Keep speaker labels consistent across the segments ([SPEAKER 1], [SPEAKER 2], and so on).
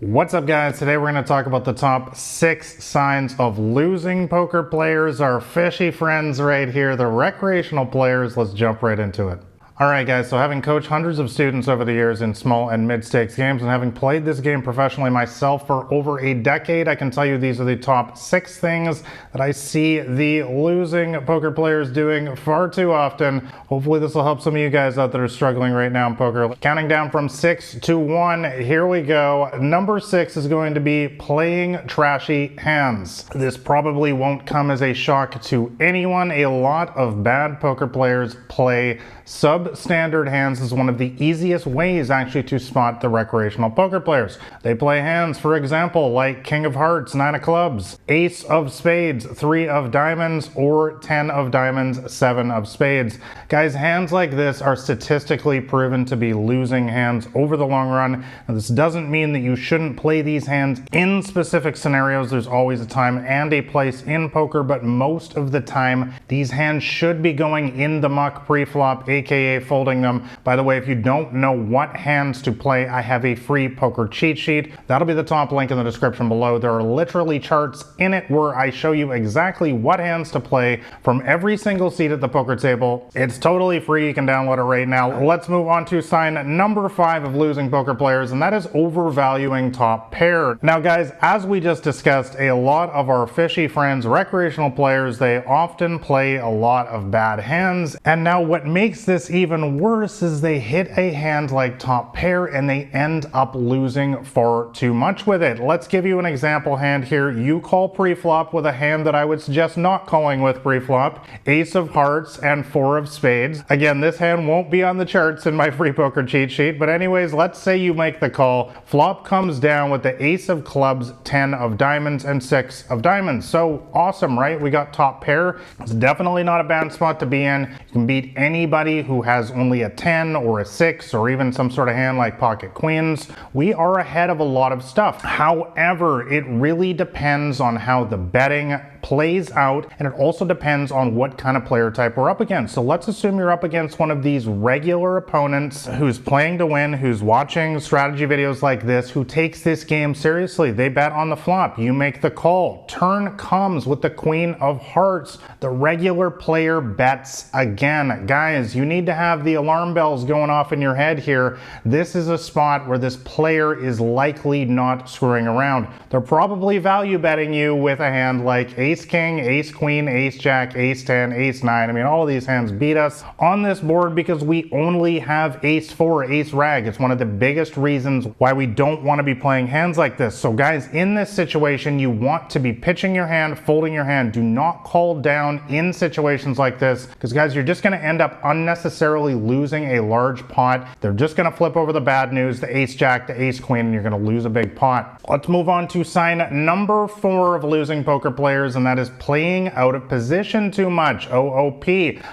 [SPEAKER 1] What's up, guys? Today we're going to talk about the top 6 signs of losing poker players, our fishy friends right here, the recreational players. Let's jump right into it. Alright guys, so having coached hundreds of students over the years in small and mid-stakes games and having played this game professionally myself for over a decade, I can tell you these are the top 6 things that I see the losing poker players doing far too often. Hopefully this will help some of you guys out that are struggling right now in poker. Counting down from 6 to 1, here we go. Number 6 is going to be playing trashy hands. This probably won't come as a shock to anyone. A lot of bad poker players play substandard hands. Is one of the easiest ways actually to spot the recreational poker players. They play hands, for example, like King of Hearts, 9 of Clubs, Ace of Spades, 3 of Diamonds, or 10 of Diamonds, 7 of Spades. Guys, hands like this are statistically proven to be losing hands over the long run. Now, this doesn't mean that you shouldn't play these hands in specific scenarios. There's always a time and a place in poker, but most of the time these hands should be going in the muck pre-flop, aka folding them. By the way, if you don't know what hands to play, I have a free poker cheat sheet. That'll be the top link in the description below. There are literally charts in it where I show you exactly what hands to play from every single seat at the poker table. It's totally free. You can download it right now. Let's move on to sign number 5 of losing poker players, and that is overvaluing top pair. Now guys, as we just discussed, a lot of our fishy friends, recreational players, they often play a lot of bad hands. And now what makes this even worse is they hit a hand like top pair and they end up losing far too much with it. Let's give you an example hand here. You call pre-flop with a hand that I would suggest not calling with pre-flop, Ace of Hearts and 4 of Spades. Again, this hand won't be on the charts in my free poker cheat sheet, but anyways, let's say you make the call. Flop comes down with the Ace of Clubs, 10 of Diamonds, and 6 of Diamonds. So awesome, right? We got top pair. It's definitely not a bad spot to be in. You can beat anybody who has only a 10 or a 6 or even some sort of hand like pocket queens. We are ahead of a lot of stuff. However, it really depends on how the betting plays out, and it also depends on what kind of player type we're up against. So let's assume you're up against one of these regular opponents who's playing to win, who's watching strategy videos like this, who takes this game seriously. They bet on the flop. You make the call. Turn comes with the Queen of Hearts. The regular player bets again. Guys, you need to have the alarm bells going off in your head here. This is a spot where this player is likely not screwing around. They're probably value betting you with a hand like Ace King, Ace Queen, Ace Jack, Ace 10, Ace 9. I mean, all of these hands beat us on this board because we only have Ace 4, Ace Rag. It's one of the biggest reasons why we don't want to be playing hands like this. So guys, in this situation, you want to be pitching your hand, folding your hand. Do not call down in situations like this, because guys, you're just going to end up unnecessarily losing a large pot. They're just going to flip over the bad news, the Ace Jack, the Ace Queen, and you're going to lose a big pot. Let's move on to sign number 4 of losing poker players, and that is playing out of position too much, OOP.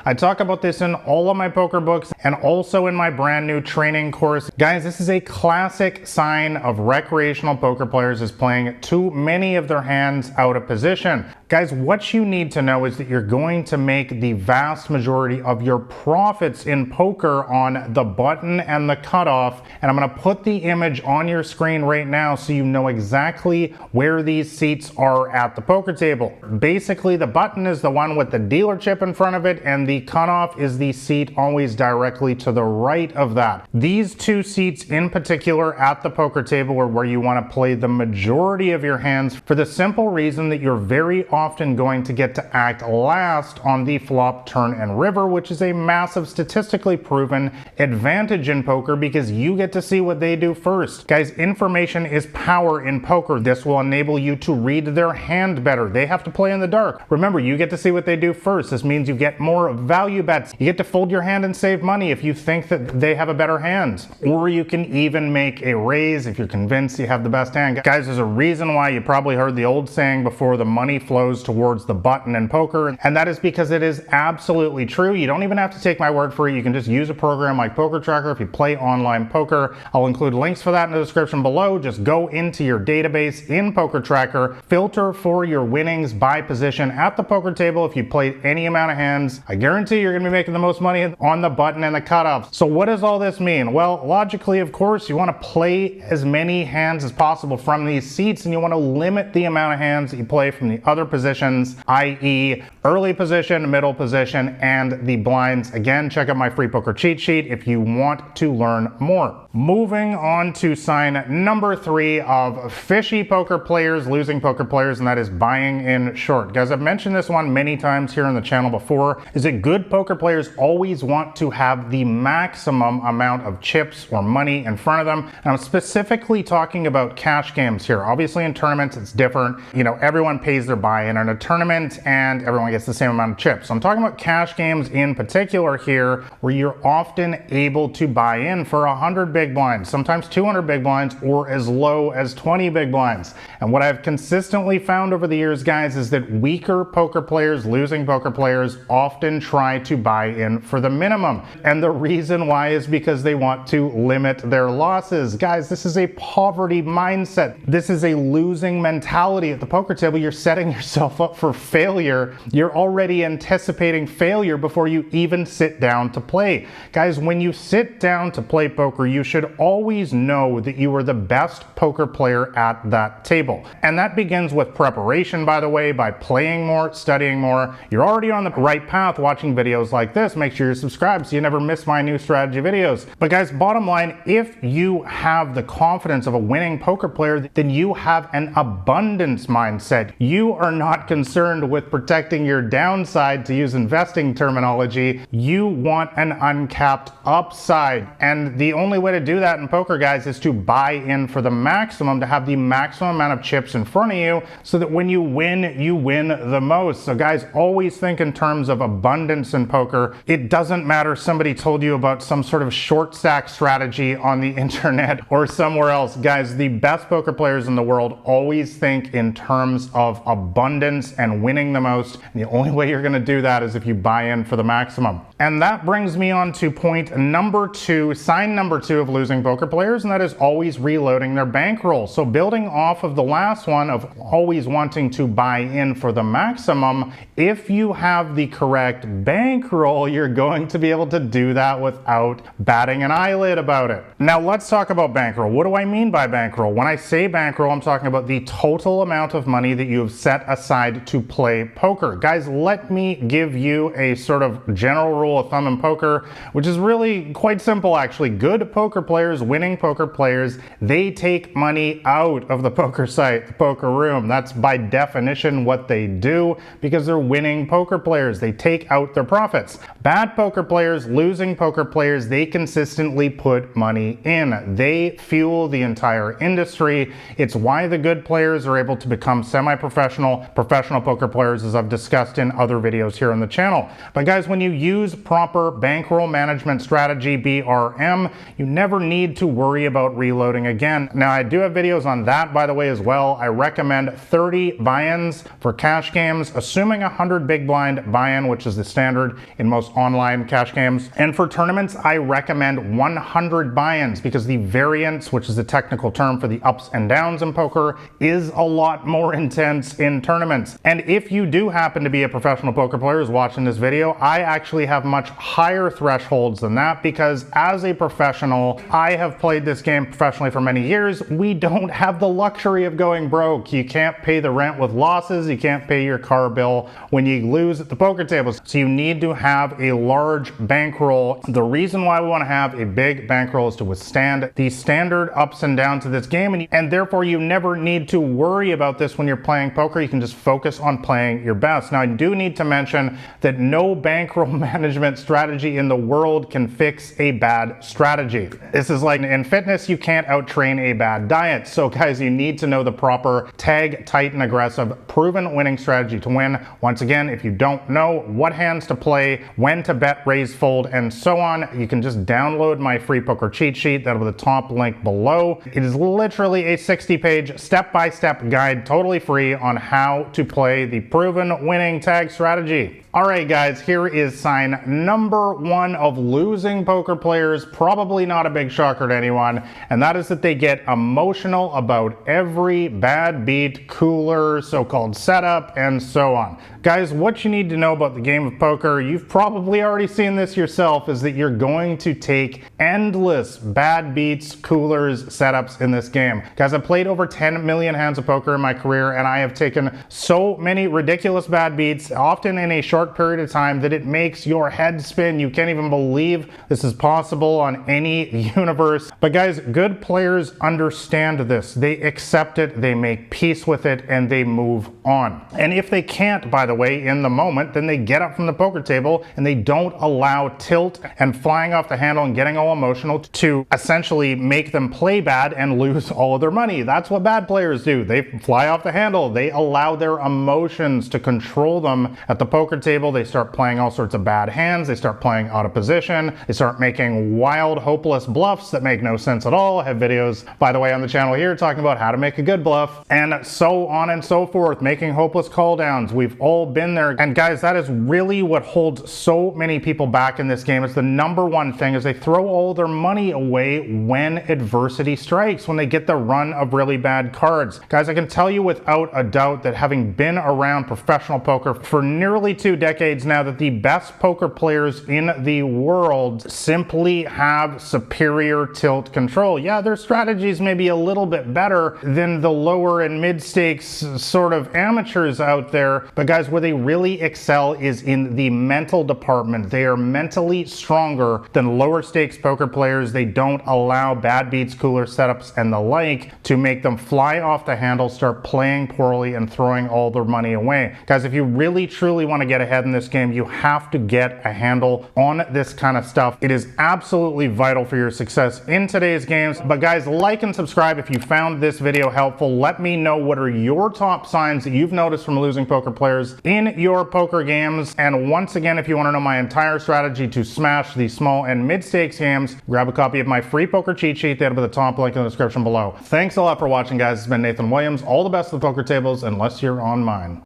[SPEAKER 1] I talk about this in all of my poker books and also in my brand new training course. Guys, this is a classic sign of recreational poker players, is playing too many of their hands out of position. Guys, what you need to know is that you're going to make the vast majority of your profits in poker on the button and the cutoff, and I'm going to put the image on your screen right now so you know exactly where these seats are at the poker table. Basically, the button is the one with the dealer chip in front of it, and the cutoff is the seat always directly to the right of that. These two seats in particular at the poker table are where you want to play the majority of your hands, for the simple reason that you're very often going to get to act last on the flop, turn, and river, which is a massive statistically proven advantage in poker because you get to see what they do first. Guys, information is power in poker. This will enable you to read their hand better. They have to play in the dark. Remember, you get to see what they do first. This means you get more value bets. You get to fold your hand and save money if you think that they have a better hand. Or you can even make a raise if you're convinced you have the best hand. Guys, there's a reason why you probably heard the old saying before, the money flows flows towards the button in poker. And that is because it is absolutely true. You don't even have to take my word for it. You can just use a program like Poker Tracker if you play online poker. I'll include links for that in the description below. Just go into your database in Poker Tracker, filter for your winnings by position at the poker table. If you played any amount of hands, I guarantee you're going to be making the most money on the button and the cutoffs. So what does all this mean? Well, logically, of course, you want to play as many hands as possible from these seats, and you want to limit the amount of hands that you play from the other positions, i.e. early position, middle position, and the blinds. Again, check out my free poker cheat sheet if you want to learn more. Moving on to sign number 3 of fishy poker players, losing poker players, and that is buying in short. Guys, I've mentioned this one many times here on the channel before, is that good poker players always want to have the maximum amount of chips or money in front of them. And I'm specifically talking about cash games here. Obviously in tournaments, it's different. You know, everyone pays their buy-in in a tournament and everyone gets the same amount of chips. So I'm talking about cash games in particular here, where you're often able to buy in for 100 big blinds, sometimes 200 big blinds, or as low as 20 big blinds. And what I've consistently found over the years, guys, is that weaker poker players, losing poker players, often try to buy in for the minimum. And the reason why is because they want to limit their losses. Guys, this is a poverty mindset. This is a losing mentality at the poker table. You're setting yourself up for failure. You're already anticipating failure before you even sit down to play. Guys, when you sit down to play poker, you should always know that you are the best poker player at that table. And that begins with preparation, by the way, by playing more, studying more. You're already on the right path watching videos like this. Make sure you're subscribed so you never miss my new strategy videos. But guys, bottom line, if you have the confidence of a winning poker player, then you have an abundance mindset. You are not concerned with protecting your downside, to use investing terminology. You want an uncapped upside. And the only way to do that in poker, guys, is to buy in for the maximum, to have the maximum amount of chips in front of you so that when you win the most. So guys, always think in terms of abundance in poker. It doesn't matter somebody told you about some sort of short stack strategy on the internet or somewhere else. Guys, the best poker players in the world always think in terms of abundance and winning the most. And the only way you're going to do that is if you buy in for the maximum. And that brings me on to point number 2, sign number 2 of losing poker players, and that is always reloading their bankroll. So building off of the last one of always wanting to buy in for the maximum, if you have the correct bankroll, you're going to be able to do that without batting an eyelid about it. Now let's talk about bankroll. What do I mean by bankroll? When I say bankroll, I'm talking about the total amount of money that you have set aside to play poker. Guys, let me give you a sort of general rule of thumb in poker, which is really quite simple actually. Good poker players, winning poker players, they take money out of the poker site, the poker room. That's by definition what they do, because they're winning poker players. They take out their profits. Bad poker players, losing poker players, they consistently put money in. They fuel the entire industry. It's why the good players are able to become semi-professional, professional poker players, as I've discussed in other videos here on the channel. But guys, when you use proper bankroll management strategy, BRM, you never need to worry about reloading again. Now, I do have videos on that, by the way, as well. I recommend 30 buy-ins for cash games, assuming 100 big blind buy-in, which is the standard in most online cash games. And for tournaments, I recommend 100 buy-ins, because the variance, which is the technical term for the ups and downs in poker, is a lot more intense in tournaments. And if you do happen to be a professional poker player who's watching this video, I actually have much higher thresholds than that, because as a professional, I have played this game professionally for many years. We don't have the luxury of going broke. You can't pay the rent with losses. You can't pay your car bill when you lose at the poker tables. So you need to have a large bankroll. The reason why we want to have a big bankroll is to withstand the standard ups and downs of this game, and therefore you never need to worry about this when you're playing poker. You can just focus on playing your best. Now, I do need to mention that no bankroll management strategy in the world can fix a bad strategy. This is like in fitness, you can't out-train a bad diet. So guys, you need to know the proper tag, tight, and aggressive proven winning strategy to win. Once again, if you don't know what hands to play, when to bet, raise, fold, and so on, you can just download my free poker cheat sheet. That'll be the top link below. It is literally a 60-page step-by-step guide, totally free, on how to play the proven winning tag strategy. All right, guys, here is sign number one of losing poker players. Probably not a big shocker to anyone, and that is that they get emotional about every bad beat, cooler, so-called setup, and so on. Guys, what you need to know about the game of poker, you've probably already seen this yourself, is that you're going to take endless bad beats, coolers, setups in this game. Guys, I've played over 10 million hands of poker in my career, and I have taken so many ridiculous bad beats, often in a short period of time, that it makes your head spin. You can't even believe this is possible on any universe. But guys, good players understand this. They accept it, they make peace with it, and they move on. And if they can't, by the way, in the moment, then they get up from the poker table and they don't allow tilt and flying off the handle and getting all emotional to essentially make them play bad and lose all of their money. That's what bad players do. They fly off the handle. They allow their emotions to control them at the poker table. They start playing all sorts of bad hands. They start playing out of position. They start making wild, hopeless bluffs that make no sense at all. I have videos, by the way, on the channel here talking about how to make a good bluff, and so on and so forth, making hopeless call downs. We've all been there. And guys, that is really what holds so many people back in this game. It's the number one thing, is they throw all their money away when adversity strikes, when they get the run of really bad cards. Guys, I can tell you without a doubt that having been around professional poker for nearly 2 decades now, that the best poker players in the world simply have superior tilt control. Yeah, their strategies may be a little bit better than the lower and mid stakes sort of amateurs out there, but guys, where they really excel is in the mental department. They are mentally stronger than lower stakes poker players. They don't allow bad beats, cooler setups, and the like to make them fly off the handle, start playing poorly, and throwing all their money away. Guys, if you really truly want to get ahead in this game, you have to get a handle on this kind of stuff. It is absolutely vital for your success in today's games. But guys, like and subscribe if you found this video helpful. Let me know what are your top signs that you've noticed from losing poker players in your poker games. And once again, if you want to know my entire strategy to smash the small and mid stakes games, grab a copy of my free poker cheat sheet. That'll be the top link in the description below. Thanks a lot for watching, guys. It's been Nathan Williams. All the best at the poker tables, unless you're on mine.